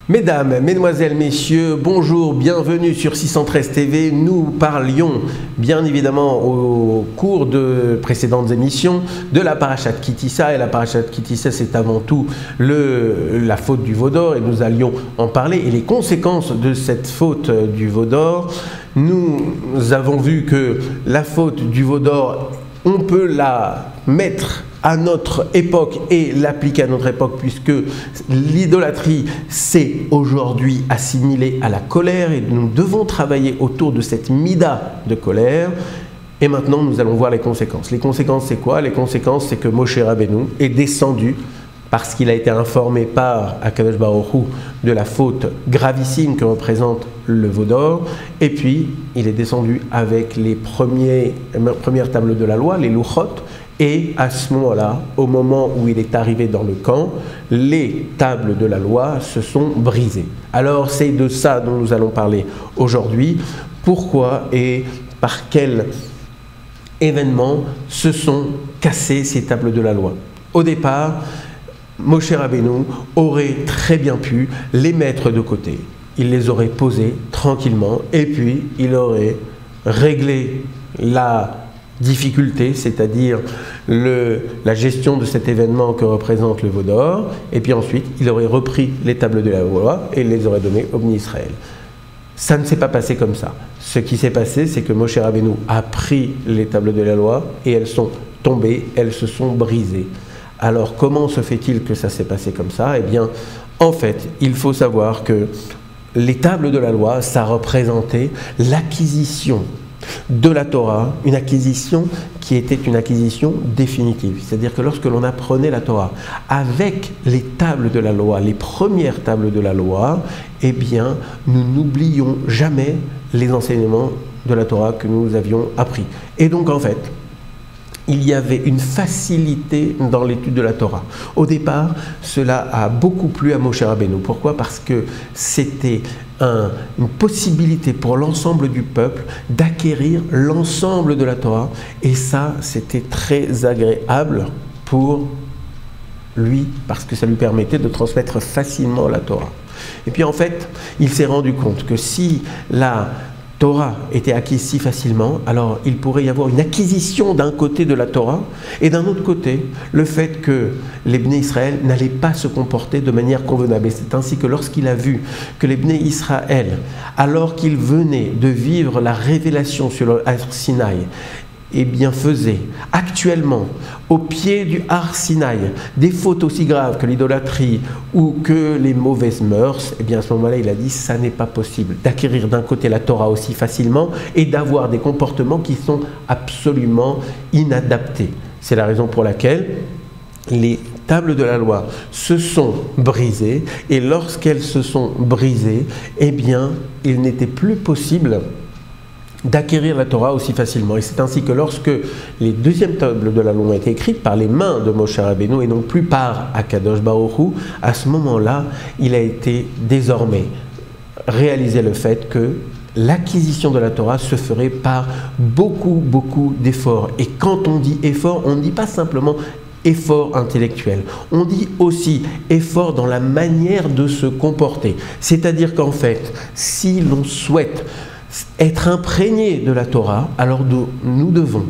Mesdames, Mesdemoiselles, Messieurs, bonjour, bienvenue sur 613 TV. Nous parlions bien évidemment au cours de précédentes émissions de la parashat Ki Tisa. Et la parashat Ki Tisa, c'est avant tout la faute du veau d'or et nous allions en parler et les conséquences de cette faute du veau d'or. Nous avons vu que la faute du veau d'or, on peut la mettre à notre époque et l'appliquer à notre époque puisque l'idolâtrie s'est aujourd'hui assimilée à la colère et nous devons travailler autour de cette mida de colère. Et maintenant nous allons voir les conséquences. Les conséquences c'est quoi? Les conséquences c'est que Moshe Rabbeinu est descendu parce qu'il a été informé par Akadosh Baruch Hu de la faute gravissime que représente le veau d'or, et puis il est descendu avec les premières tables de la loi, les louchot. Et à ce moment-là, au moment où il est arrivé dans le camp, les tables de la loi se sont brisées. Alors c'est de ça dont nous allons parler aujourd'hui. Pourquoi et par quel événement se sont cassées ces tables de la loi? Au départ, Moshe Rabbeinu aurait très bien pu les mettre de côté. Il les aurait posées tranquillement et puis il aurait réglé la difficulté, c'est-à-dire la gestion de cet événement que représente le veau d'or, et puis ensuite il aurait repris les tables de la loi et les aurait données au Bnei Israël. Ça ne s'est pas passé comme ça. Ce qui s'est passé, c'est que Moshe Rabbeinu a pris les tables de la loi et elles sont tombées, elles se sont brisées. Alors comment se fait-il que ça s'est passé comme ça? Eh bien, en fait, il faut savoir que les tables de la loi, ça représentait l'acquisition de la Torah, une acquisition qui était une acquisition définitive. C'est-à-dire que lorsque l'on apprenait la Torah avec les tables de la loi, les premières tables de la loi, eh bien, nous n'oublions jamais les enseignements de la Torah que nous avions appris. Et donc, en fait, il y avait une facilité dans l'étude de la Torah. Au départ, cela a beaucoup plu à Moshe Rabbeinu. Pourquoi? Parce que c'était une possibilité pour l'ensemble du peuple d'acquérir l'ensemble de la Torah. Et ça, c'était très agréable pour lui, parce que ça lui permettait de transmettre facilement la Torah. Et puis en fait, il s'est rendu compte que si la Torah était acquise si facilement, alors il pourrait y avoir une acquisition d'un côté de la Torah et d'un autre côté, le fait que les Bnei Israël n'allaient pas se comporter de manière convenable. Et c'est ainsi que lorsqu'il a vu que les Bnei Israël, alors qu'ils venaient de vivre la révélation sur le Har Sinaï, eh bien faisaient actuellement au pied du Har Sinaï des fautes aussi graves que l'idolâtrie ou que les mauvaises mœurs, eh bien à ce moment-là il a dit ça n'est pas possible d'acquérir d'un côté la Torah aussi facilement et d'avoir des comportements qui sont absolument inadaptés. C'est la raison pour laquelle les tables de la loi se sont brisées et lorsqu'elles se sont brisées, eh bien il n'était plus possible d'acquérir la Torah aussi facilement. Et c'est ainsi que lorsque les deuxièmes tables de la loi ont été écrites par les mains de Moshe Rabbeinu et non plus par Akadosh Baruch Hu, à ce moment-là, il a été désormais réalisé le fait que l'acquisition de la Torah se ferait par beaucoup d'efforts. Et quand on dit effort, on ne dit pas simplement effort intellectuel. On dit aussi effort dans la manière de se comporter. C'est-à-dire qu'en fait, si l'on souhaite être imprégné de la Torah, alors nous devons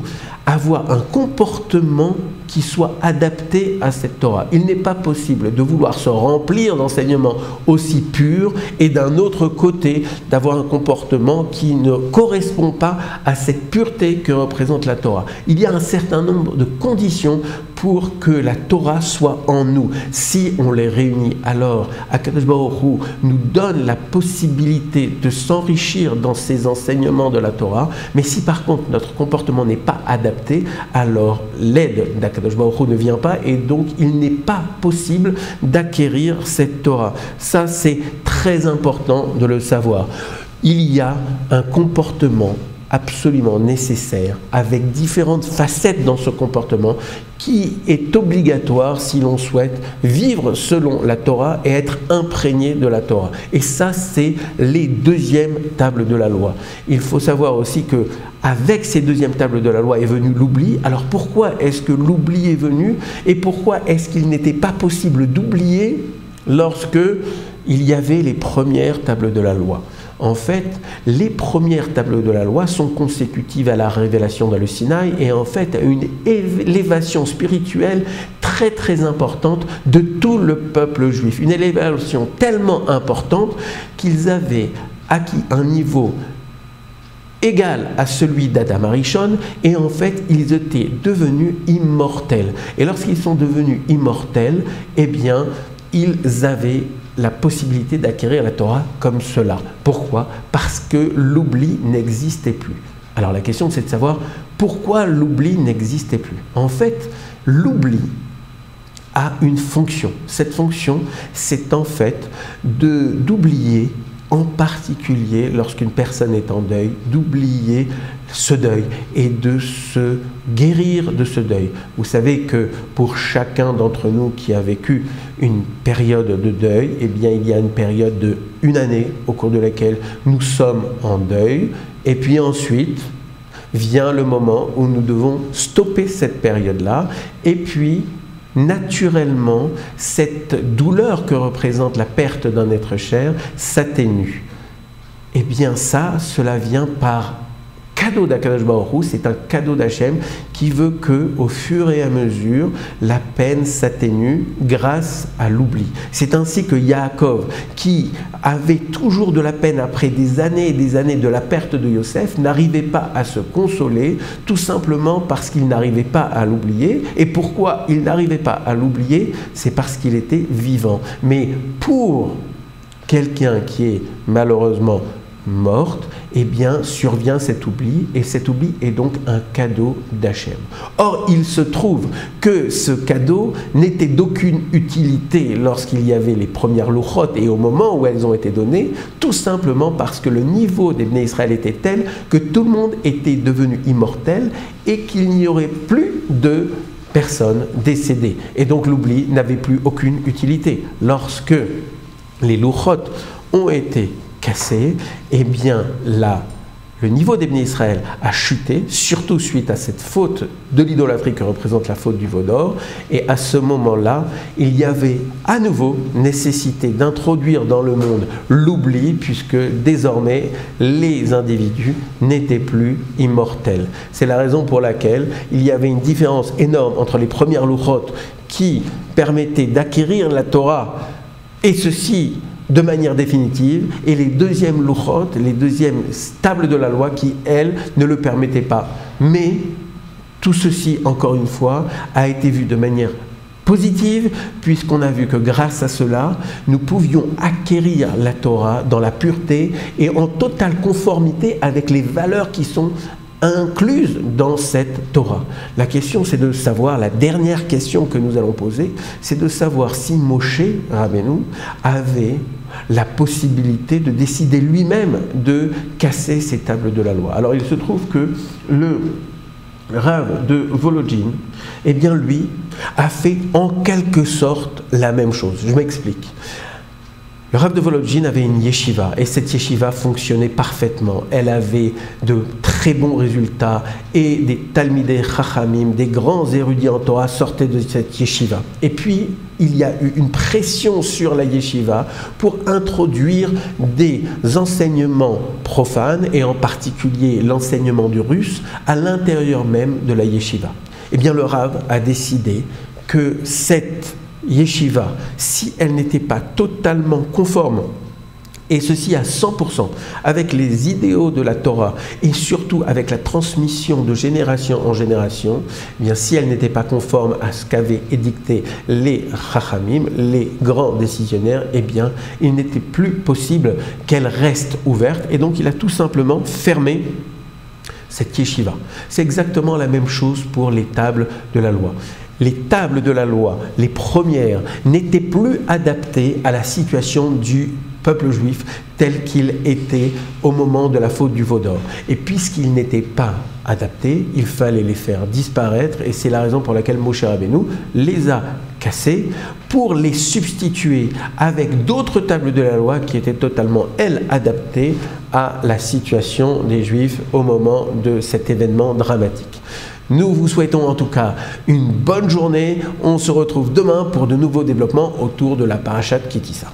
avoir un comportement qui soit adapté à cette Torah. Il n'est pas possible de vouloir se remplir d'enseignements aussi purs et d'un autre côté d'avoir un comportement qui ne correspond pas à cette pureté que représente la Torah. Il y a un certain nombre de conditions pour que la Torah soit en nous. Si on les réunit, alors Akadosh Baruch Hu nous donne la possibilité de s'enrichir dans ces enseignements de la Torah, mais si par contre notre comportement n'est pas adapté, alors l'aide d'Akadosh Baruch Hu ne vient pas et donc il n'est pas possible d'acquérir cette Torah. Ça, c'est très important de le savoir. Il y a un comportement absolument nécessaire, avec différentes facettes dans ce comportement, qui est obligatoire si l'on souhaite vivre selon la Torah et être imprégné de la Torah. Et ça, c'est les deuxièmes tables de la loi. Il faut savoir aussi que avec ces deuxièmes tables de la loi est venu l'oubli. Alors pourquoi est-ce que l'oubli est venu et pourquoi est-ce qu'il n'était pas possible d'oublier lorsque il y avait les premières tables de la loi. En fait, les premières tables de la loi sont consécutives à la révélation dans le Sinaï et en fait à une élévation spirituelle très très importante de tout le peuple juif. Une élévation tellement importante qu'ils avaient acquis un niveau égal à celui d'Adam Arishon, et en fait ils étaient devenus immortels. Et lorsqu'ils sont devenus immortels, eh bien ils avaient la possibilité d'acquérir la Torah comme cela. Pourquoi? Parce que l'oubli n'existait plus. Alors la question c'est de savoir pourquoi l'oubli n'existait plus. En fait, l'oubli a une fonction. Cette fonction, c'est en fait d'oublier, en particulier lorsqu'une personne est en deuil, d'oublier ce deuil et de se guérir de ce deuil. Vous savez que pour chacun d'entre nous qui a vécu une période de deuil, eh bien il y a une période de une année au cours de laquelle nous sommes en deuil, et puis ensuite vient le moment où nous devons stopper cette période-là, et puis naturellement, cette douleur que représente la perte d'un être cher s'atténue. Eh bien ça, cela vient par cadeau d'Akadosh Baruch Hu, c'est un cadeau d'Hachem qui veut que, au fur et à mesure, la peine s'atténue grâce à l'oubli. C'est ainsi que Yaakov, qui avait toujours de la peine après des années et des années de la perte de Yosef, n'arrivait pas à se consoler, tout simplement parce qu'il n'arrivait pas à l'oublier. Et pourquoi il n'arrivait pas à l'oublier? C'est parce qu'il était vivant. Mais pour quelqu'un qui est malheureusement morte, eh bien survient cet oubli, et cet oubli est donc un cadeau d'Hachem. Or, il se trouve que ce cadeau n'était d'aucune utilité lorsqu'il y avait les premières louchot et au moment où elles ont été données, tout simplement parce que le niveau des Bnei Israël était tel que tout le monde était devenu immortel et qu'il n'y aurait plus de personnes décédées. Et donc l'oubli n'avait plus aucune utilité. Lorsque les louchot ont été cassé, eh bien là, le niveau des Bnei Israël a chuté, surtout suite à cette faute de l'idolâtrie que représente la faute du veau d'or. Et à ce moment-là, il y avait à nouveau nécessité d'introduire dans le monde l'oubli, puisque désormais les individus n'étaient plus immortels. C'est la raison pour laquelle il y avait une différence énorme entre les premières louchot qui permettaient d'acquérir la Torah, et ceci de manière définitive, et les deuxièmes louchot, les deuxièmes tables de la loi qui, elles, ne le permettaient pas. Mais tout ceci, encore une fois, a été vu de manière positive, puisqu'on a vu que grâce à cela, nous pouvions acquérir la Torah dans la pureté et en totale conformité avec les valeurs qui sont incluses dans cette Torah. La question, c'est de savoir, la dernière question que nous allons poser, c'est de savoir si Moshe Rabbeinu avait la possibilité de décider lui-même de casser ces tables de la loi. Alors il se trouve que le Rav de Volodjine, eh bien lui, a fait en quelque sorte la même chose. Je m'explique. Le Rav de Volodjine avait une yeshiva, et cette yeshiva fonctionnait parfaitement. Elle avait de très bons résultats, et des talmidei chachamim, des grands érudits en Torah sortaient de cette yeshiva. Et puis, il y a eu une pression sur la yeshiva pour introduire des enseignements profanes, et en particulier l'enseignement du russe, à l'intérieur même de la yeshiva. Eh bien, le Rav a décidé que cette yeshiva, si elle n'était pas totalement conforme, et ceci à 100%, avec les idéaux de la Torah et surtout avec la transmission de génération en génération, eh bien si elle n'était pas conforme à ce qu'avaient édicté les Chachamim, les grands décisionnaires, eh bien il n'était plus possible qu'elle reste ouverte, et donc il a tout simplement fermé cette yeshiva. C'est exactement la même chose pour les tables de la loi. Les tables de la loi, les premières, n'étaient plus adaptées à la situation du peuple juif tel qu'il était au moment de la faute du veau d'or. Et puisqu'ils n'étaient pas adaptés, il fallait les faire disparaître, et c'est la raison pour laquelle Moshe Rabbeinu les a cassés pour les substituer avec d'autres tables de la loi qui étaient totalement, elles, adaptées à la situation des Juifs au moment de cet événement dramatique. Nous vous souhaitons en tout cas une bonne journée. On se retrouve demain pour de nouveaux développements autour de la parashat Ki Tisa.